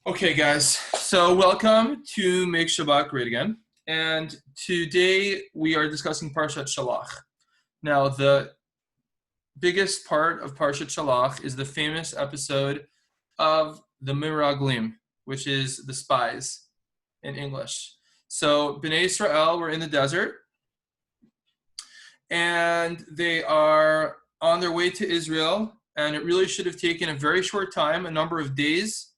Okay, guys, so welcome to Make Shabbat Great Again. And today we are discussing Parshat Shelach. Now, the biggest part of Parshat Shelach is the famous episode of the Miraglim, which is the spies in English. So, Bnei Israel were in the desert, and they are on their way to Israel, and it really should have taken a very short time, a number of days,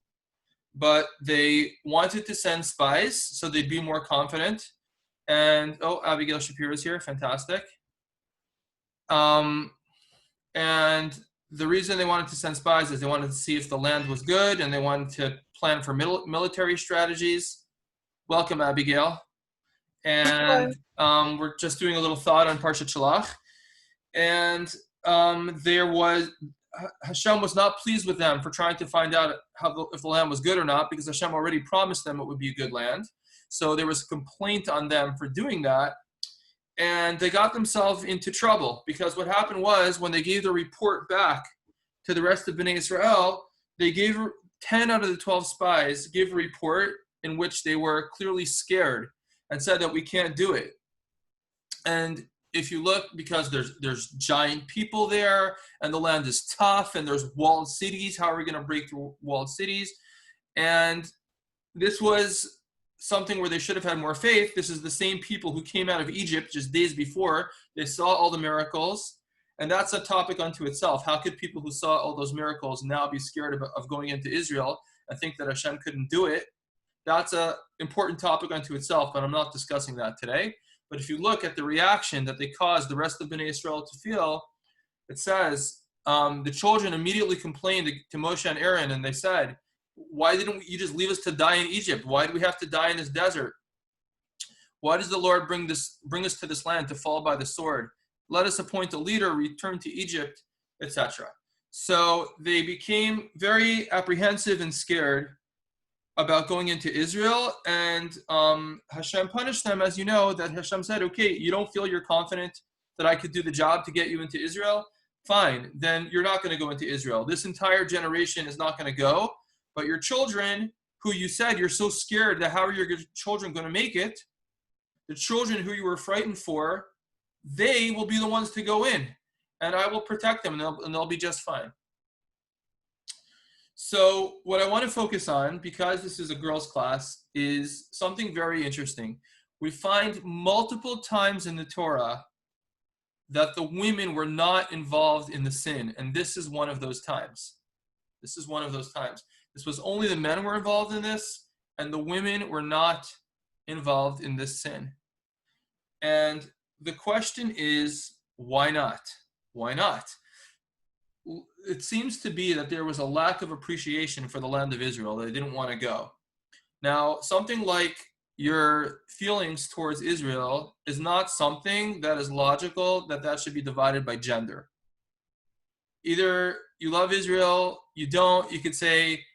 but they wanted to send spies so they'd be more confident. And Abigail Shapiro is here, fantastic. And the reason they wanted to send spies is they wanted to see if the land was good, and they wanted to plan for military strategies. Welcome, Abigail. And we're just doing a little thought on Parshat Shelach. And Hashem was not pleased with them for trying to find out if the land was good or not, because Hashem already promised them it would be a good land. So there was a complaint on them for doing that, and they got themselves into trouble, because what happened was, when they gave the report back to the rest of Bnei Israel, they gave 10 out of the 12 spies gave a report in which they were clearly scared and said that we can't do it. And if you look, because there's giant people there, and the land is tough, and there's walled cities. How are we going to break through walled cities? And this was something where they should have had more faith. This is the same people who came out of Egypt just days before. They saw all the miracles, and that's a topic unto itself. How could people who saw all those miracles now be scared of going into Israel and think that Hashem couldn't do it? That's an important topic unto itself, but I'm not discussing that today. But if you look at the reaction that they caused the rest of Bnei Israel to feel, it says, the children immediately complained to Moshe and Aaron, and they said, why didn't you just leave us to die in Egypt? Why do we have to die in this desert? Why does the Lord bring us to this land to fall by the sword? Let us appoint a leader, return to Egypt, etc. So they became very apprehensive and scared about going into Israel, and Hashem punished them, as you know, that Hashem said, okay, you don't feel you're confident that I could do the job to get you into Israel? Fine, then you're not going to go into Israel. This entire generation is not going to go, but your children, who you said you're so scared that how are your children going to make it, the children who you were frightened for, they will be the ones to go in, and I will protect them, and they'll be just fine. So what I want to focus on, because this is a girls' class, is something very interesting. We find multiple times in the Torah that the women were not involved in the sin, and this is one of those times. This was only the men were involved in this, and the women were not involved in this sin. And the question is, why not? Why not? It seems to be that there was a lack of appreciation for the land of Israel. They didn't want to go. Now, something like your feelings towards Israel is not something that is logical, that should be divided by gender. Either you love Israel, you don't. You could say,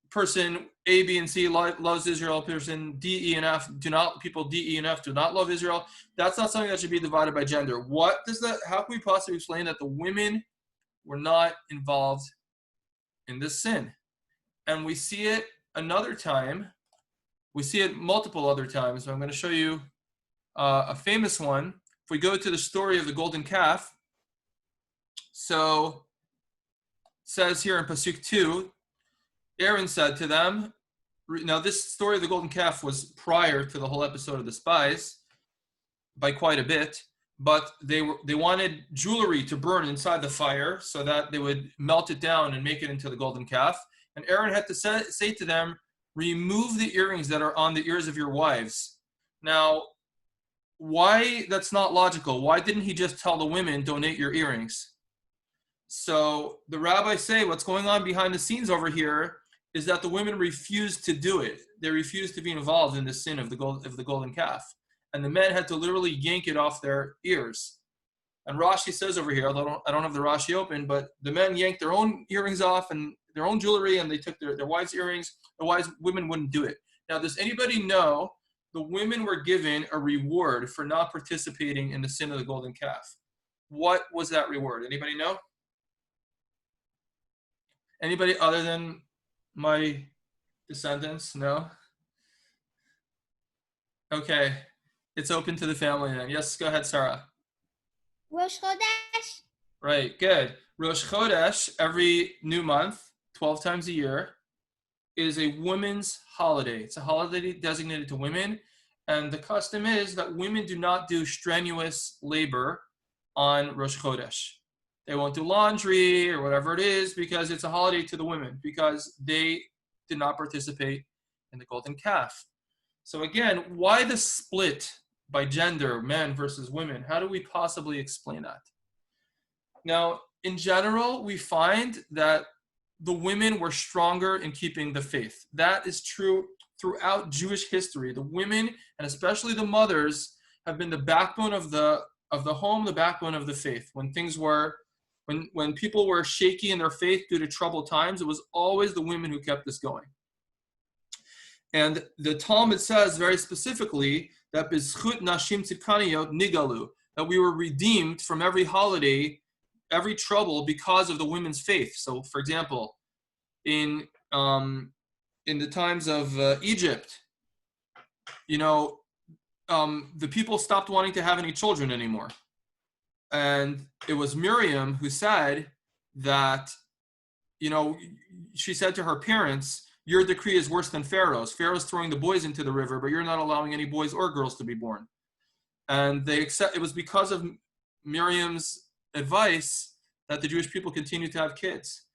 person A, B, and C loves Israel. Person D, E, and F people D, E, and F do not love Israel. That's not something that should be divided by gender. How can we possibly explain that the women were not involved in this sin? And we see it another time. We see it multiple other times. So I'm going to show you a famous one. If we go to the story of the golden calf, so it says here in Pasuk 2, Aaron said to them, now this story of the golden calf was prior to the whole episode of the spies by quite a bit, but they wanted jewelry to burn inside the fire so that they would melt it down and make it into the golden calf. And Aaron had to say to them, remove the earrings that are on the ears of your wives. Now, why that's not logical? Why didn't he just tell the women, donate your earrings? So the rabbis say what's going on behind the scenes over here is that the women refused to do it. They refused to be involved in the sin of the golden calf. And the men had to literally yank it off their ears. And Rashi says over here, although I don't have the Rashi open, but the men yanked their own earrings off and their own jewelry, and they took their wives' earrings. The women wouldn't do it. Now, does anybody know the women were given a reward for not participating in the sin of the golden calf? What was that reward? Anybody know? Anybody other than My descendants? No? Okay. It's open to the family then. Yes, go ahead, Sarah. Rosh Chodesh. Right, good. Rosh Chodesh, every new month, 12 times a year, is a women's holiday. It's a holiday designated to women. And the custom is that women do not do strenuous labor on Rosh Chodesh. They won't do laundry or whatever it is because it's a holiday to the women, because they did not participate in the golden calf. So again, why the split by gender, men versus women? How do we possibly explain that? Now, in general, we find that the women were stronger in keeping the faith. That is true throughout Jewish history. The women, and especially the mothers, have been the backbone of the home, the backbone of the faith. When people were shaky in their faith due to troubled times, it was always the women who kept this going. And the Talmud says very specifically that bizchut nashim tzidkaniyot nigalu, that we were redeemed from every holiday, every trouble, because of the women's faith. So, for example, in the times of Egypt, the people stopped wanting to have any children anymore, and it was Miriam who said that, she said to her parents, "Your decree is worse than Pharaoh's. Pharaoh's throwing the boys into the river, but you're not allowing any boys or girls to be born." And it was because of Miriam's advice that the Jewish people continued to have kids.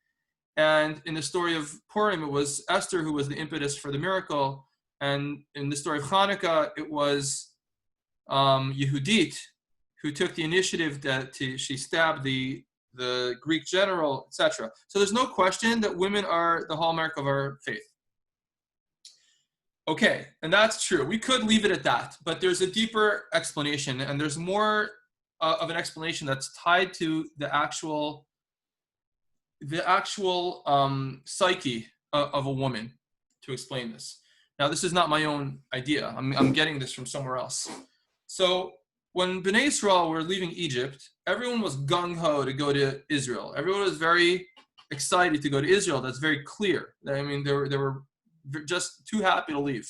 And in the story of Purim, it was Esther who was the impetus for the miracle. And in the story of Hanukkah, it was Yehudit who took the initiative she stabbed the Greek general, etc. So there's no question that women are the hallmark of our faith. Okay, and that's true. We could leave it at that, but there's a deeper explanation, and there's more of an explanation that's tied to the actual psyche of a woman to explain this. Now, this is not my own idea. I'm getting this from somewhere else. So when Bnei Israel were leaving Egypt, everyone was gung-ho to go to Israel. Everyone was very excited to go to Israel. That's very clear. I mean, they were just too happy to leave.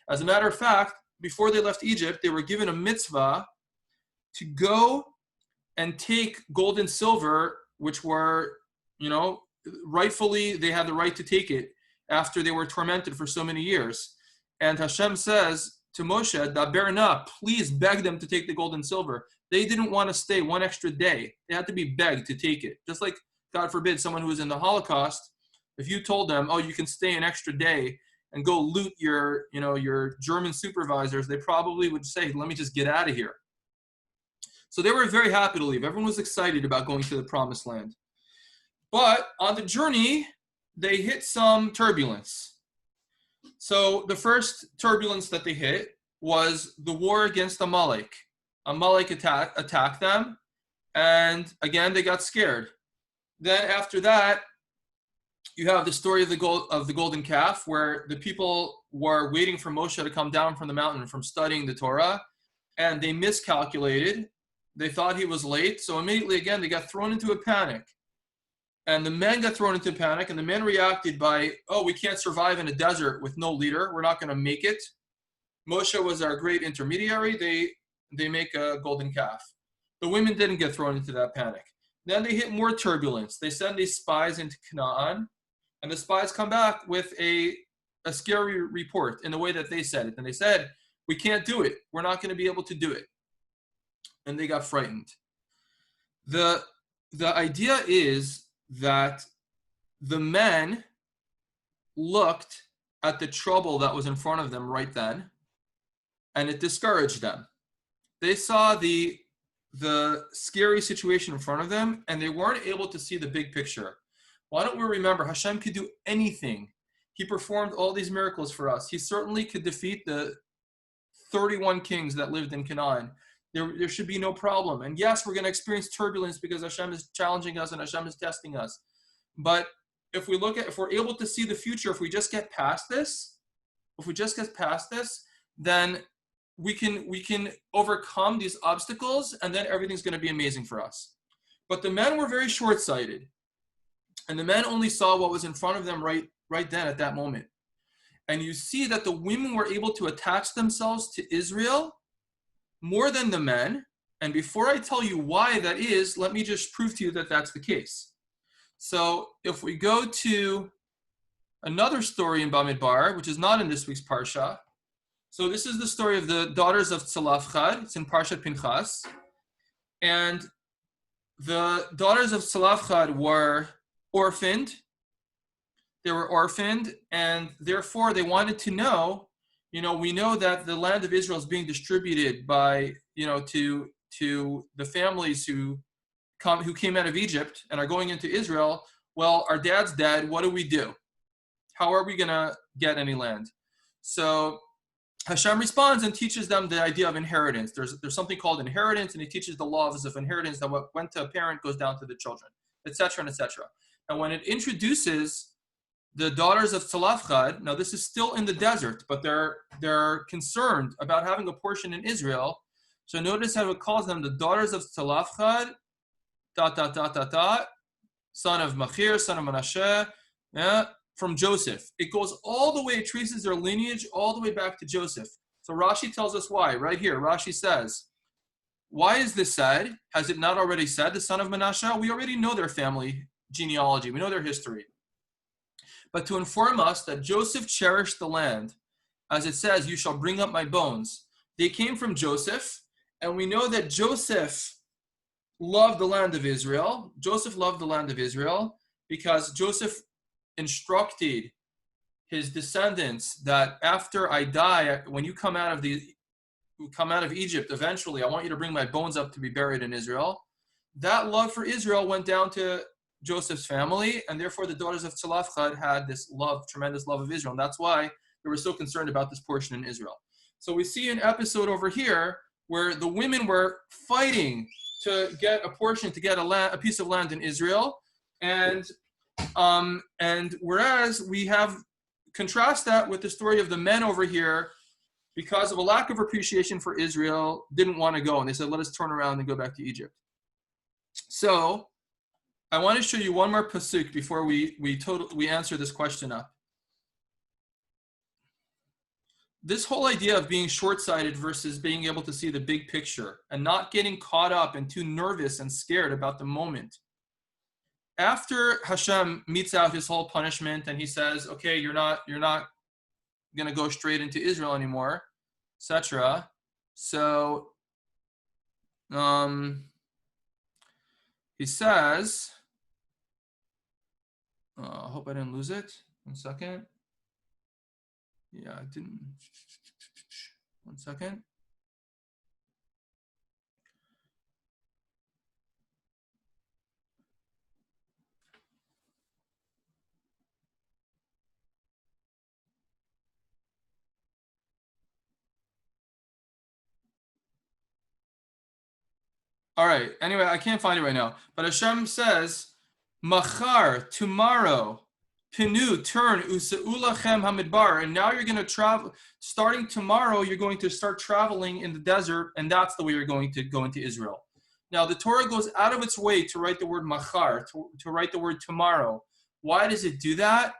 As a matter of fact, before they left Egypt, they were given a mitzvah to go and take gold and silver, which were, rightfully, they had the right to take it after they were tormented for so many years. And Hashem says to Moshe, Daber na, please beg them to take the gold and silver. They didn't want to stay one extra day. They had to be begged to take it. Just like, God forbid, someone who was in the Holocaust, if you told them, oh, you can stay an extra day and go loot your German supervisors, they probably would say, let me just get out of here. So they were very happy to leave. Everyone was excited about going to the promised land. But on the journey, they hit some turbulence. So the first turbulence that they hit was the war against Amalek. Amalek attacked them, and again, they got scared. Then after that, you have the story of the golden calf, where the people were waiting for Moshe to come down from the mountain from studying the Torah, and they miscalculated. They thought he was late, so immediately again they got thrown into a panic. And the men got thrown into panic, and the men reacted by, oh, we can't survive in a desert with no leader. We're not going to make it. Moshe was our great intermediary. They make a golden calf. The women didn't get thrown into that panic. Then they hit more turbulence. They send these spies into Canaan, and the spies come back with a scary report in the way that they said it. And they said, we can't do it. We're not going to be able to do it. And they got frightened. The idea is that the men looked at the trouble that was in front of them right then, and it discouraged them. They saw the scary situation in front of them, and they weren't able to see the big picture. Why don't we remember Hashem could do anything? He performed all these miracles for us. He certainly could defeat the 31 kings that lived in Canaan. There should be no problem. And yes, we're going to experience turbulence because Hashem is challenging us and Hashem is testing us. But if we're able to see the future, if we just get past this, then we can overcome these obstacles, and then everything's going to be amazing for us. But the men were very short-sighted. And the men only saw what was in front of them right then at that moment. And you see that the women were able to attach themselves to Israel more than the men. And before I tell you why that is, let me just prove to you that that's the case. So if we go to another story in Bamidbar, which is not in this week's Parsha. So this is the story of the daughters of Tzalafchad. It's in Parshat Pinchas. And the daughters of Tzalafchad were orphaned. They were orphaned, and therefore they wanted to know, we know that the land of Israel is being distributed by, to the families who came out of Egypt and are going into Israel. Well, our dad's dead. What do we do? How are we going to get any land? So Hashem responds and teaches them the idea of inheritance. There's something called inheritance, and he teaches the laws of inheritance, that what went to a parent goes down to the children, etc., and etc. And when it introduces the daughters of Tzalafchad, now this is still in the desert, but they're concerned about having a portion in Israel. So notice how it calls them the daughters of Tzalafchad, son of Machir, son of Menashe, from Joseph. It goes all the way, it traces their lineage all the way back to Joseph. So Rashi tells us why. Right here, Rashi says, why is this said? Has it not already said the son of Menashe? We already know their family genealogy. We know their history. But to inform us that Joseph cherished the land, as it says, you shall bring up my bones. They came from Joseph, and we know that Joseph loved the land of Israel. Joseph loved the land of Israel because Joseph instructed his descendants that after I die, when you come out of Egypt, eventually, I want you to bring my bones up to be buried in Israel. That love for Israel went down to Joseph's family, and therefore the daughters of Tzalafchad had this tremendous love of Israel. And that's why they were so concerned about this portion in Israel. So we see an episode over here where the women were fighting to get a portion, to get a piece of land in Israel. And whereas we have contrast that with the story of the men over here, because of a lack of appreciation for Israel, didn't want to go. And they said, let us turn around and go back to Egypt. So I want to show you one more pasuk before we answer this question up. This whole idea of being short-sighted versus being able to see the big picture and not getting caught up and too nervous and scared about the moment. After Hashem meets out his whole punishment and he says, okay, you're not going to go straight into Israel anymore, etc. So he says, I hope I didn't lose it. 1 second. Yeah, I didn't. 1 second. All right. Anyway, I can't find it right now. But Hashem says, Machar, tomorrow, Pinu, turn, Usa'ulachem Hamidbar. And now you're going to travel. Starting tomorrow, you're going to start traveling in the desert, and that's the way you're going to go into Israel. Now, the Torah goes out of its way to write the word Machar, to write the word tomorrow. Why does it do that?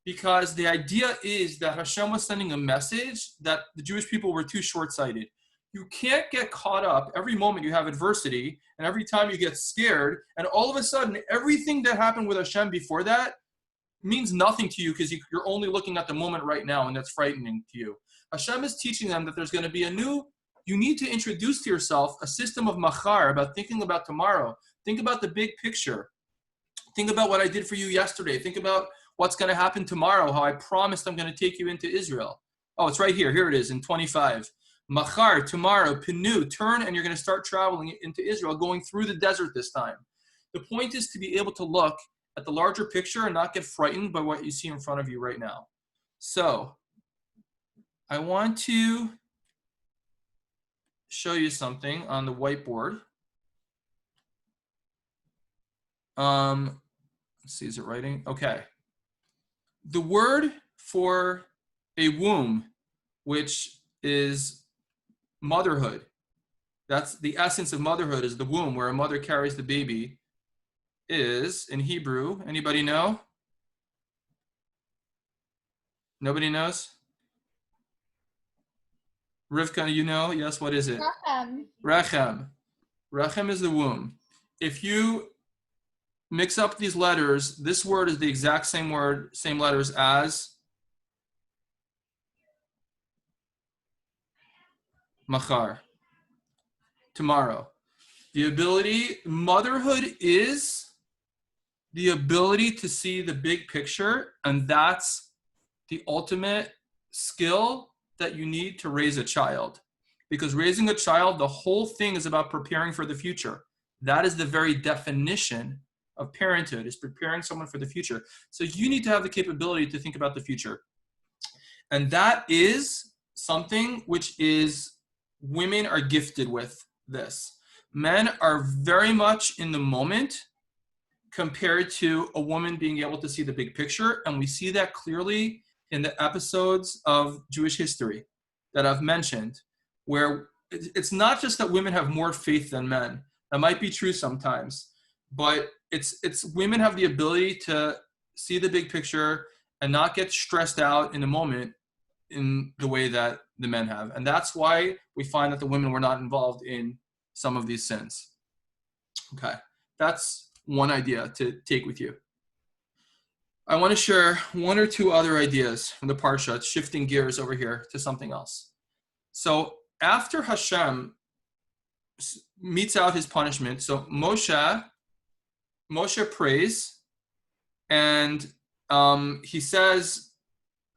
Because the idea is that Hashem was sending a message that the Jewish people were too short-sighted. You can't get caught up every moment you have adversity and every time you get scared, and all of a sudden everything that happened with Hashem before that means nothing to you because you're only looking at the moment right now, and that's frightening to you. Hashem is teaching them that there's going to be you need to introduce to yourself a system of machar, about thinking about tomorrow. Think about the big picture. Think about what I did for you yesterday. Think about what's going to happen tomorrow, how I promised I'm going to take you into Israel. Oh, it's right here. Here it is in 25. Machar, tomorrow, Pinu, turn, and you're going to start traveling into Israel, going through the desert this time. The point is to be able to look at the larger picture and not get frightened by what you see in front of you right now. So, I want to show you something on the whiteboard. Let's see, is it writing? Okay. The word for a womb, which is motherhood. That's the essence of motherhood, is the womb where a mother carries the baby. is in Hebrew? Anybody know? Nobody knows? Rivka, you know? Yes, what is it? Rachem. Rechem. Rechem is the womb. If you mix up these letters, this word is the exact same word, same letters as machar, tomorrow. The ability, motherhood is the ability to see the big picture, and that's the ultimate skill that you need to raise a child. Because raising a child, the whole thing is about preparing for the future. That is the very definition of parenthood, is preparing someone for the future. So you need to have the capability to think about the future. And that is something which is, women are gifted with this. Men are very much in the moment compared to a woman being able to see the big picture. And we see that clearly in the episodes of Jewish history that I've mentioned, where it's not just that women have more faith than men. That might be true sometimes, but it's women have the ability to see the big picture and not get stressed out in the moment in the way that the men have. And that's why we find that the women were not involved in some of these sins. Okay, that's one idea to take with you. I want to share one or two other ideas from the Parsha, shifting gears over here to something else. So after Hashem meets out his punishment, so Moshe prays, and he says,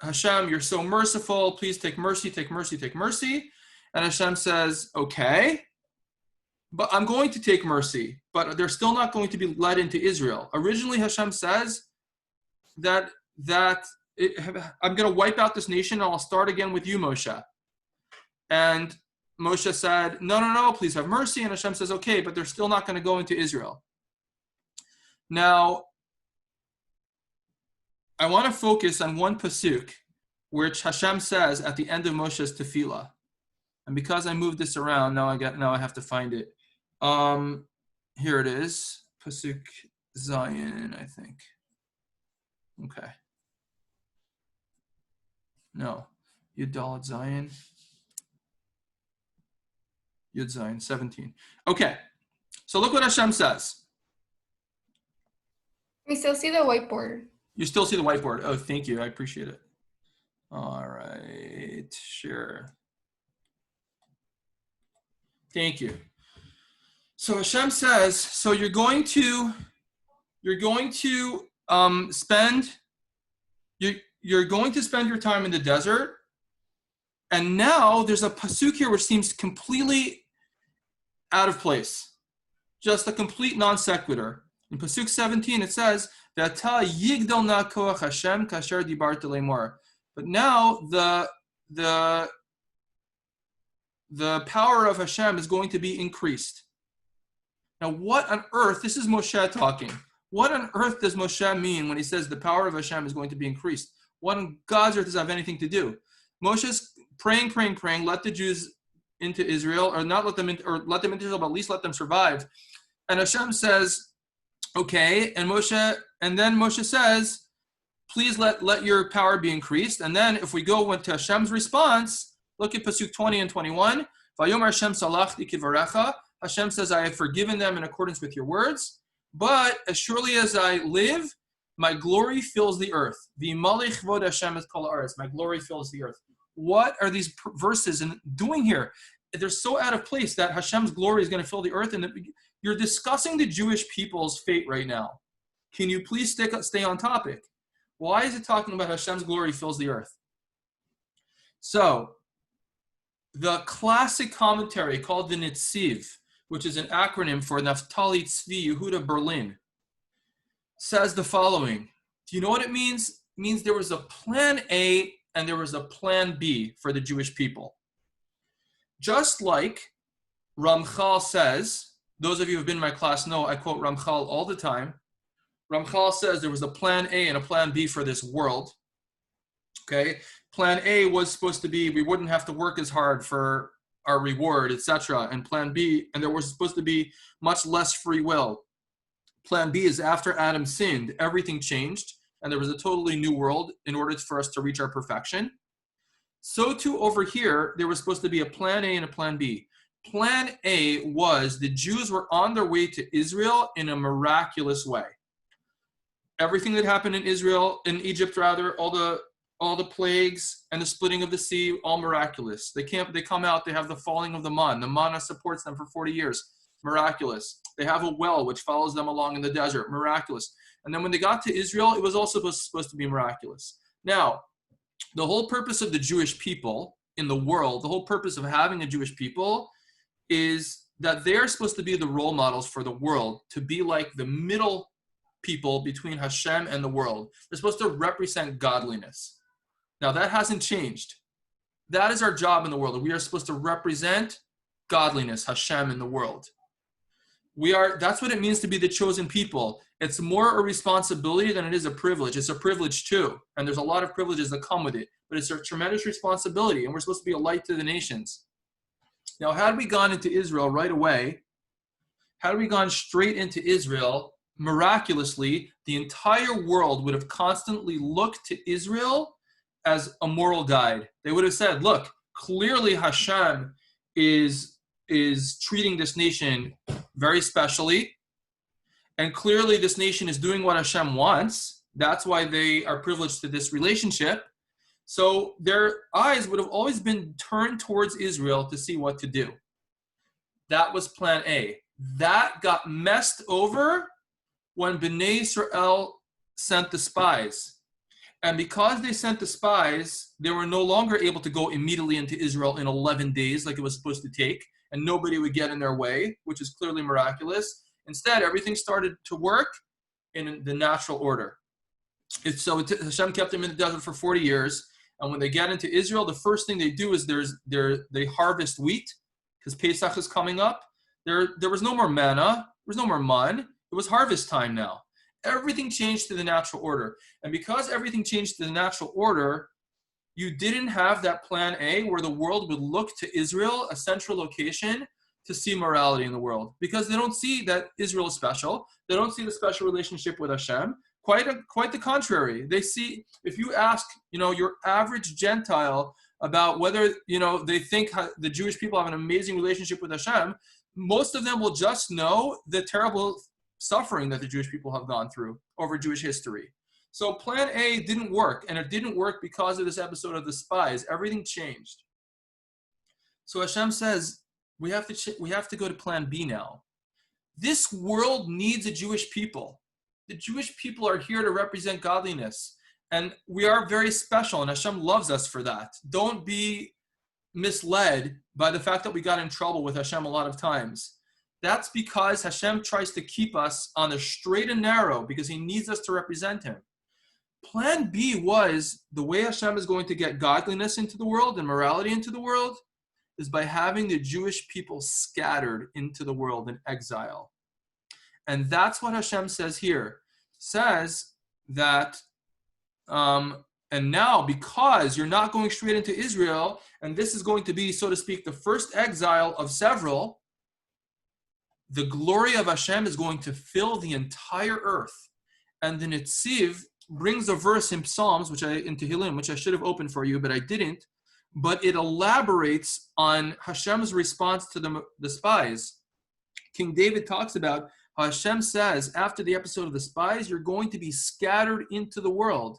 Hashem, you're so merciful, please take mercy, take mercy, take mercy. And Hashem says, okay, but I'm going to take mercy, but they're still not going to be led into Israel. Originally, Hashem says that I'm going to wipe out this nation and I'll start again with you, Moshe. And Moshe said, no, please have mercy. And Hashem says, okay, but they're still not going to go into Israel. Now, I want to focus on one pasuk, which Hashem says at the end of Moshe's tefillah. And because I moved this around, now I have to find it. Here it is, pasuk Zion, I think. Okay. No, Yud Dalet Zion. Yud Zion 17. Okay, so look what Hashem says. We still see the whiteboard. You still see the whiteboard. Oh, thank you. I appreciate it. All right, sure. Thank you. So Hashem says, so you're going to spend your time in the desert. And now there's a pasuk here which seems completely out of place. Just a complete non sequitur. In pasuk 17 it says, V'ata yigdal na koach Hashem kasher dibarta lemor. But now the power of Hashem is going to be increased. Now what on earth, this is Moshe talking. What on earth does Moshe mean when he says the power of Hashem is going to be increased? What on God's earth does that have anything to do? Moshe's praying, let the Jews into Israel, or not let them into Israel, but at least let them survive. And Hashem says, okay, and then Moshe says, please let your power be increased. And then if we go to Hashem's response, look at pasuk 20 and 21. Vayomer Hashem salachti kivarecha. Hashem says, I have forgiven them in accordance with your words. But as surely as I live, my glory fills the earth. V'malich vod Hashem et kol haaretz. My glory fills the earth. What are these verses doing here? They're so out of place that Hashem's glory is going to fill the earth. And you're discussing the Jewish people's fate right now. Can you please stay on topic? Why is it talking about Hashem's glory fills the earth? So, the classic commentary called the Netziv, which is an acronym for Naftali Tzvi Yehuda Berlin, says the following. Do you know what it means? It means there was a plan A and there was a plan B for the Jewish people. Just like Ramchal says, those of you who have been in my class know I quote Ramchal all the time. Ramchal says there was a plan A and a plan B for this world. Okay? Plan A was supposed to be we wouldn't have to work as hard for our reward, etc. And plan B, and there was supposed to be much less free will. Plan B is after Adam sinned, everything changed, and there was a totally new world in order for us to reach our perfection. So too over here, there was supposed to be a plan A and a plan B. Plan A was the Jews were on their way to Israel in a miraculous way. Everything that happened in Israel, in Egypt rather, all the plagues and the splitting of the sea, all miraculous. They come out, they have the falling of the manna. The manna supports them for 40 years. Miraculous. They have a well which follows them along in the desert. Miraculous. And then when they got to Israel, it was also supposed to be miraculous. Now, the whole purpose of the Jewish people in the world, the whole purpose of having a Jewish people is that they're supposed to be the role models for the world, to be like the middle people between Hashem and the world. They're supposed to represent godliness. Now, that hasn't changed. That is our job in the world. We are supposed to represent godliness, Hashem, in the world. That's what it means to be the chosen people. It's more a responsibility than it is a privilege. It's a privilege too. And there's a lot of privileges that come with it. But it's a tremendous responsibility. And we're supposed to be a light to the nations. Now, had we gone into Israel right away, had we gone straight into Israel, miraculously, the entire world would have constantly looked to Israel as a moral guide. They would have said, look, clearly Hashem is treating this nation very specially. And clearly this nation is doing what Hashem wants. That's why they are privileged to this relationship. So their eyes would have always been turned towards Israel to see what to do. That was plan A. That got messed over when Bnei Israel sent the spies. And because they sent the spies, they were no longer able to go immediately into Israel in 11 days like it was supposed to take, and nobody would get in their way, which is clearly miraculous. Instead, everything started to work in the natural order. Hashem kept them in the desert for 40 years, and when they get into Israel, the first thing they do is they harvest wheat, because Pesach is coming up. There was no more manna, there was no more man. It was harvest time now. Everything changed to the natural order. And because everything changed to the natural order, you didn't have that plan A where the world would look to Israel, a central location, to see morality in the world. Because they don't see that Israel is special. They don't see the special relationship with Hashem. Quite the contrary. They see, if you ask, your average Gentile about whether, they think the Jewish people have an amazing relationship with Hashem, most of them will just know the terrible suffering that the Jewish people have gone through over Jewish history. So plan A didn't work, and it didn't work because of this episode of the spies. Everything changed. So Hashem says, we have to go to plan B now. This world needs a Jewish people. The Jewish people are here to represent godliness, and we are very special, and Hashem loves us for that. Don't be misled by the fact that we got in trouble with Hashem a lot of times. That's because Hashem tries to keep us on the straight and narrow because he needs us to represent him. Plan B was the way Hashem is going to get godliness into the world and morality into the world is by having the Jewish people scattered into the world in exile. And that's what Hashem says here. It says that, and now because you're not going straight into Israel, and this is going to be, so to speak, the first exile of several, the glory of Hashem is going to fill the entire earth. And the Netziv brings a verse in Psalms, in Tehillim, which I should have opened for you, but I didn't. But it elaborates on Hashem's response to the spies. King David talks about how Hashem says, after the episode of the spies, you're going to be scattered into the world.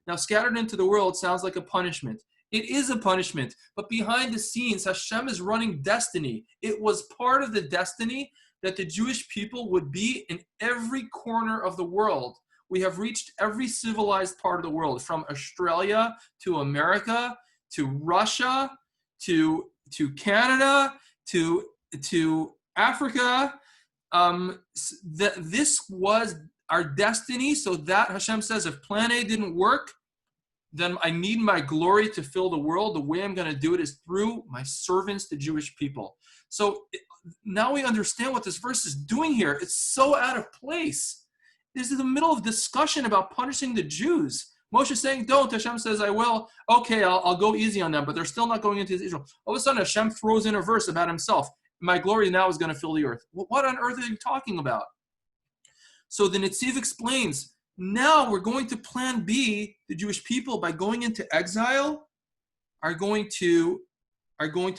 Now, scattered into the world sounds like a punishment. It is a punishment, but behind the scenes, Hashem is running destiny. It was part of the destiny that the Jewish people would be in every corner of the world. We have reached every civilized part of the world, from Australia to America, to Russia, to Canada, to Africa. This was our destiny, so that Hashem says, if plan A didn't work, then I need my glory to fill the world. The way I'm going to do it is through my servants, the Jewish people. So now we understand what this verse is doing here. It's so out of place. This is in the middle of discussion about punishing the Jews. Moshe is saying, don't. Hashem says, I will. Okay, I'll go easy on them, but they're still not going into Israel. All of a sudden, Hashem throws in a verse about himself. My glory now is going to fill the earth. What on earth are you talking about? So the Netziv explains, now we're going to plan B. The Jewish people, by going into exile, are going to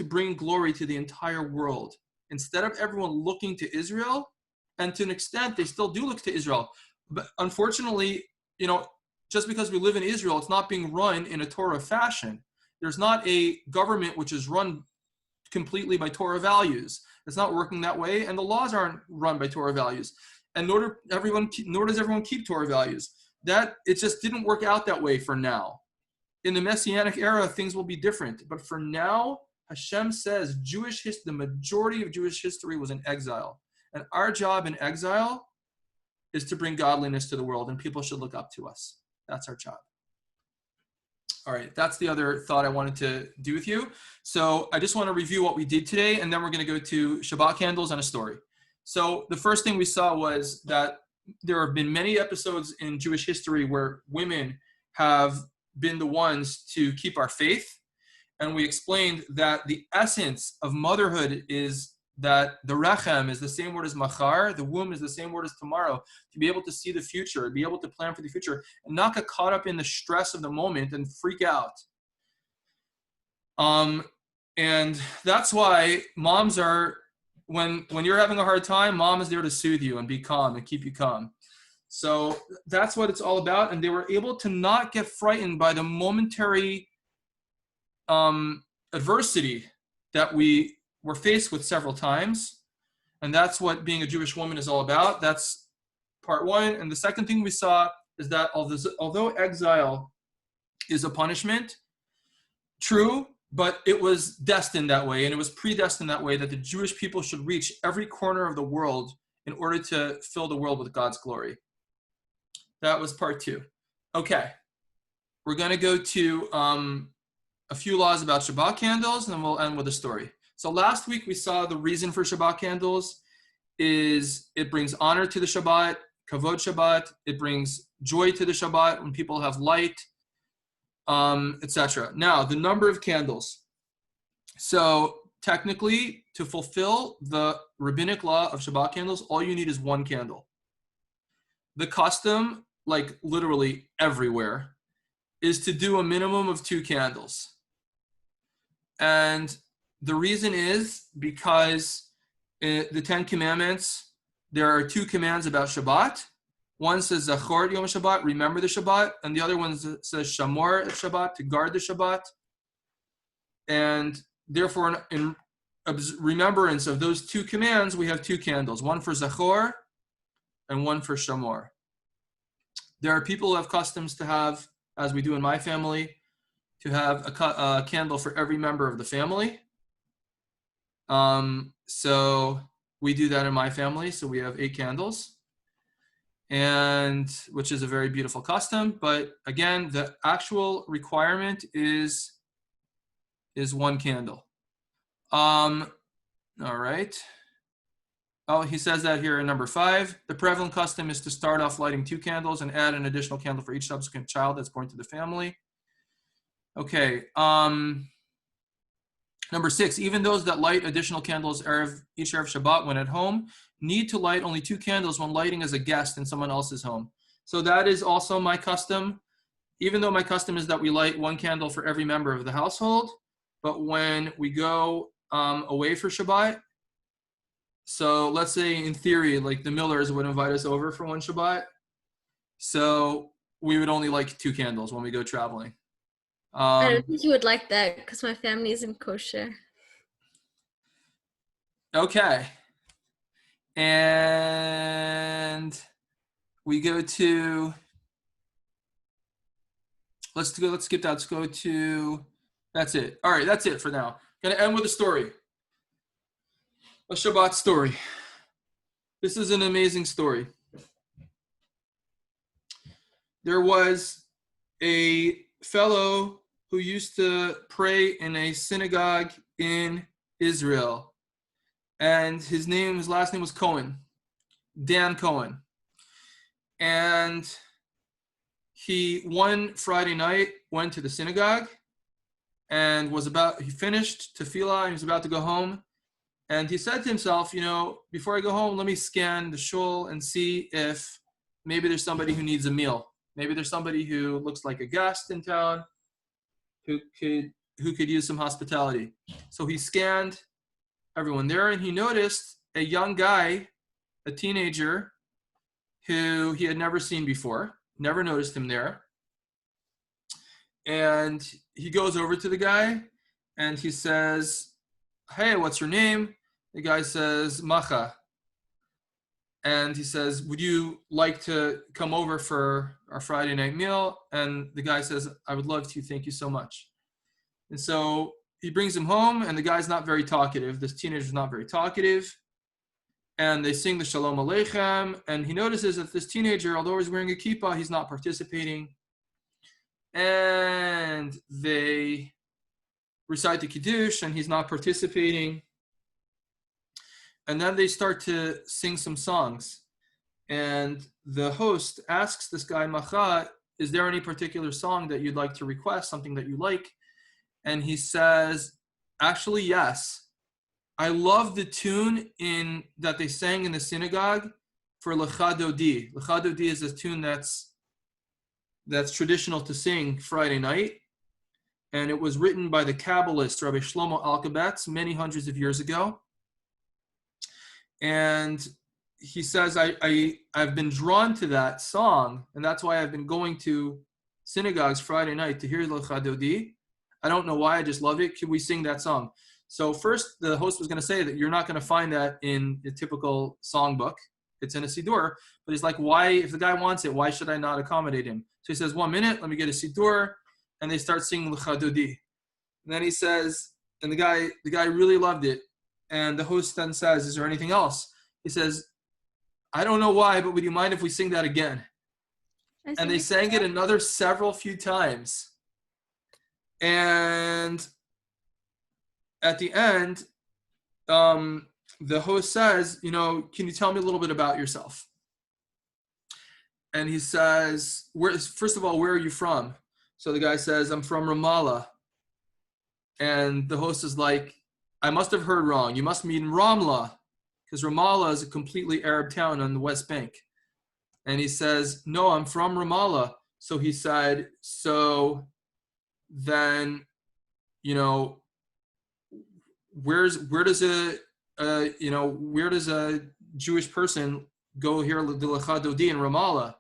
bring glory to the entire world. Instead of everyone looking to Israel, and to an extent, they still do look to Israel. But unfortunately, just because we live in Israel, it's not being run in a Torah fashion. There's not a government which is run completely by Torah values. It's not working that way, and the laws aren't run by Torah values. And nor does everyone keep Torah values. That it just didn't work out that way for now. In the Messianic era, things will be different. But for now, Hashem says the majority of Jewish history was in exile. And our job in exile is to bring godliness to the world, and people should look up to us. That's our job. All right, that's the other thought I wanted to do with you. So I just want to review what we did today, and then we're going to go to Shabbat candles and a story. So the first thing we saw was that there have been many episodes in Jewish history where women have been the ones to keep our faith. And we explained that the essence of motherhood is that the rechem is the same word as machar, the womb is the same word as tomorrow, to be able to see the future, be able to plan for the future, and not get caught up in the stress of the moment and freak out. And that's why moms are, when you're having a hard time, mom is there to soothe you and be calm and keep you calm. So that's what it's all about. And they were able to not get frightened by the momentary adversity that we were faced with several times. And that's what being a Jewish woman is all about. That's part one. And the second thing we saw is that although exile is a punishment, true, but it was destined that way, and it was predestined that way, that the Jewish people should reach every corner of the world in order to fill the world with God's glory. That was part two. Okay, we're going to go to a few laws about Shabbat candles, and then we'll end with a story. So last week we saw the reason for Shabbat candles is it brings honor to the Shabbat, kavod Shabbat. It brings joy to the Shabbat when people have light, etc. Now, the number of candles. So technically, to fulfill the rabbinic law of Shabbat candles, all you need is one candle. The custom, like literally everywhere, is to do a minimum of 2 candles. And the reason is because in the 10 commandments, there are 2 commands about Shabbat. One says Zachor Yom Shabbat, remember the Shabbat, and the other one says Shamor Shabbat, to guard the Shabbat. And therefore, in remembrance of those 2 commands, we have 2 candles, one for Zachor and one for Shamor. There are people who have customs to have, as we do in my family, to have a candle for every member of the family. So we do that in my family. So we have 8 candles, and which is a very beautiful custom. But again, the actual requirement is 1 candle. All right. Oh, he says that here in number 5. The prevalent custom is to start off lighting 2 candles and add an additional candle for each subsequent child that's born to the family. Okay. Number 6, even those that light additional candles each Erev Shabbat when at home need to light only 2 candles when lighting as a guest in someone else's home. So that is also my custom, even though my custom is that we light 1 candle for every member of the household. But when we go away for Shabbat, so let's say in theory, like the Millers would invite us over for 1 Shabbat. So we would only light 2 candles when we go traveling. I don't think you would like that because my family isn't kosher. Okay. And we go to, let's skip that. Let's go to, that's it. All right, that's it for now. Gonna end with a story. A Shabbat story. This is an amazing story. There was a fellow who used to pray in a synagogue in Israel. And his last name was Cohen, Dan Cohen. And he, one Friday night, went to the synagogue and he finished tefillah and he was about to go home. And he said to himself, before I go home, let me scan the shul and see if maybe there's somebody who needs a meal. Maybe there's somebody who looks like a guest in town who could use some hospitality. So he scanned everyone there, and he noticed a young guy, a teenager, who he had never seen before, never noticed him there. And he goes over to the guy and he says, "Hey, what's your name?" The guy says, "Macha." And he says, "Would you like to come over for our Friday night meal?" And the guy says, "I would love to, thank you so much." And so he brings him home, and the guy's not very talkative. This teenager's not very talkative. And they sing the Shalom Aleichem, and he notices that this teenager, although he's wearing a kippah, he's not participating. And they recite the Kiddush, and he's not participating. And then they start to sing some songs. And the host asks this guy, Macha, is there any particular song that you'd like to request, something that you like? And he says, actually, yes. I love the tune that they sang in the synagogue for Lecha Dodi. Lecha Dodi is a tune that's traditional to sing Friday night. And it was written by the Kabbalist, Rabbi Shlomo Alkabetz, many hundreds of years ago. And he says, I've been drawn to that song, and that's why I've been going to synagogues Friday night to hear Lecha Dodi. I don't know why, I just love it. Can we sing that song? So first, the host was going to say that you're not going to find that in the typical songbook. It's in a siddur. But he's like, why, if the guy wants it, why should I not accommodate him? So he says, 1 minute, let me get a siddur. And they start singing Lecha Dodi. And then he says, and the guy really loved it. And the host then says, is there anything else? He says, I don't know why, but would you mind if we sing that again? And they sang it another few times. And at the end, the host says, can you tell me a little bit about yourself? And he says, first of all, where are you from? So the guy says, I'm from Ramallah. And the host is like, I must have heard wrong. You must mean Ramlah, because Ramallah is a completely Arab town on the West Bank. And he says, no, I'm from Ramallah. So he said, so then, where does a Jewish person go hear the Lecha Dodi in Ramallah?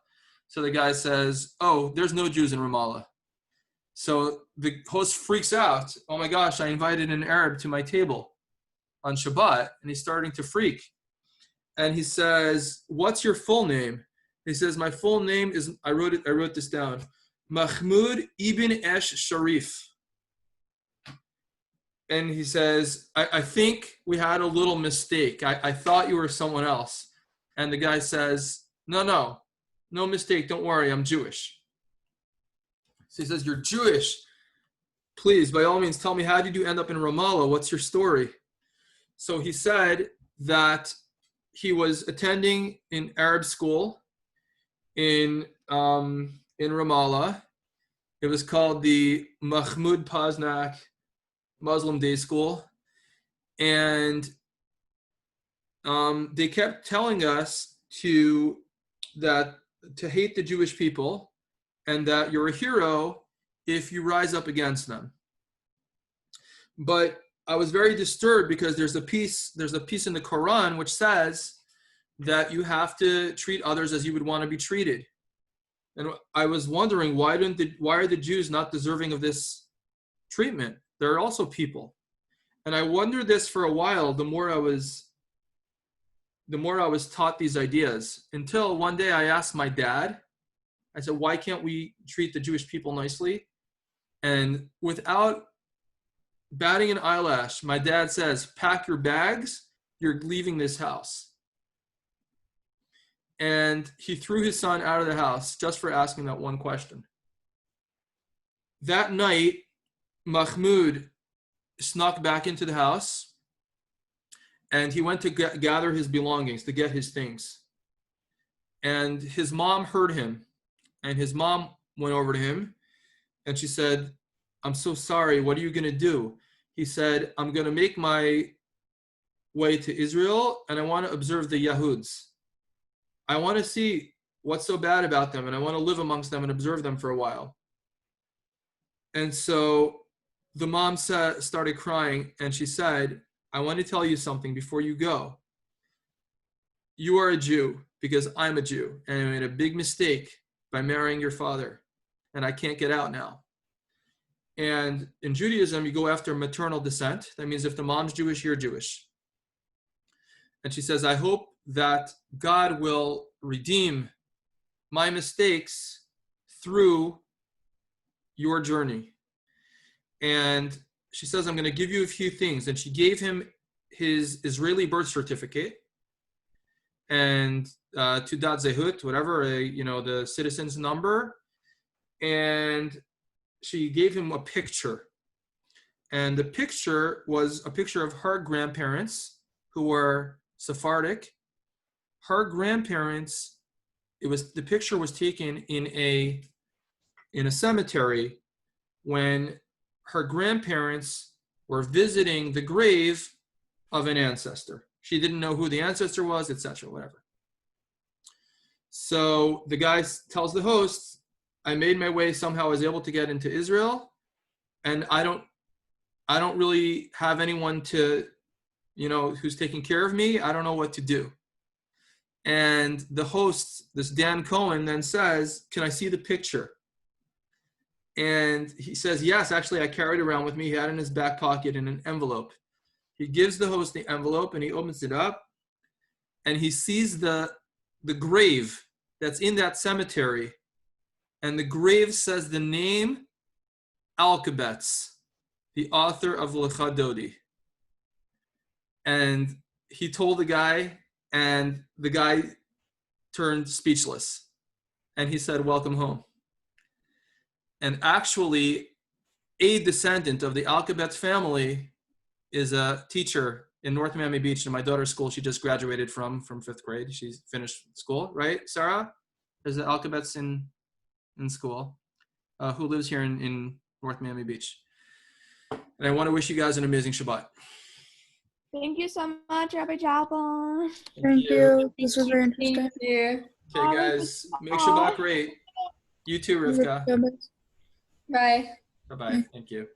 So the guy says, oh, there's no Jews in Ramallah. So the host freaks out. Oh my gosh, I invited an Arab to my table on Shabbat, and he's starting to freak. And he says, what's your full name? He says, my full name is, I wrote this down, Mahmoud Ibn Esh Sharif. And he says, I think we had a little mistake. I thought you were someone else. And the guy says, no mistake. Don't worry, I'm Jewish. So he says, you're Jewish. Please, by all means, tell me, how did you end up in Ramallah? What's your story? So he said that he was attending an Arab school in Ramallah. It was called the Mahmoud Pasnak Muslim Day School. And they kept telling us to hate the Jewish people, and that you're a hero if you rise up against them. But I was very disturbed because there's a piece in the Quran which says that you have to treat others as you would want to be treated. And I was wondering, why are the Jews not deserving of this treatment? They're also people. And I wondered this for a while, the more I was taught these ideas, until one day I asked my dad, I said, why can't we treat the Jewish people nicely? And without batting an eyelash, my dad says, pack your bags, you're leaving this house. And he threw his son out of the house just for asking that one question. That night, Mahmoud snuck back into the house, and he went to gather his belongings, to get his things. And his mom heard him. And his mom went over to him, and she said, I'm so sorry, what are you going to do? He said, I'm going to make my way to Israel, and I want to observe the Yahuds. I want to see what's so bad about them, and I want to live amongst them and observe them for a while. And so the mom started crying, and she said, I want to tell you something before you go. You are a Jew because I'm a Jew, and I made a big mistake by marrying your father, and I can't get out now. And in Judaism, you go after maternal descent. That means if the mom's Jewish, you're Jewish. And she says, I hope that God will redeem my mistakes through your journey. And she says, I'm going to give you a few things. And she gave him his Israeli birth certificate and Tudat Zehut, whatever, the citizen's number. And she gave him a picture. And the picture was a picture of her grandparents who were Sephardic. Her grandparents, the picture was taken in a cemetery when her grandparents were visiting the grave of an ancestor. She didn't know who the ancestor was, etc., whatever. So the guy tells the host, I made my way somehow. I was able to get into Israel, and I don't really have anyone to, who's taking care of me. I don't know what to do. And the host, this Dan Cohen, then says, can I see the picture? And he says, yes, actually, I carried it around with me. He had it in his back pocket in an envelope. He gives the host the envelope, and he opens it up, and he sees the grave that's in that cemetery. And the grave says the name Alkabetz, the author of Lecha Dodi. And he told the guy, and the guy turned speechless. And he said, welcome home. And actually, a descendant of the Alkabetz family is a teacher in North Miami Beach in my daughter's school. She just graduated from 5th grade. She's finished school, right, Sarah? There's an Alkabetz in school who lives here in North Miami Beach. And I want to wish you guys an amazing Shabbat. Thank you so much, Rabbi Jablon. Thank you. This was very interesting. Thank you. Okay, guys, make Shabbat great. You too, Rivka. Bye. Bye-bye. Thank you.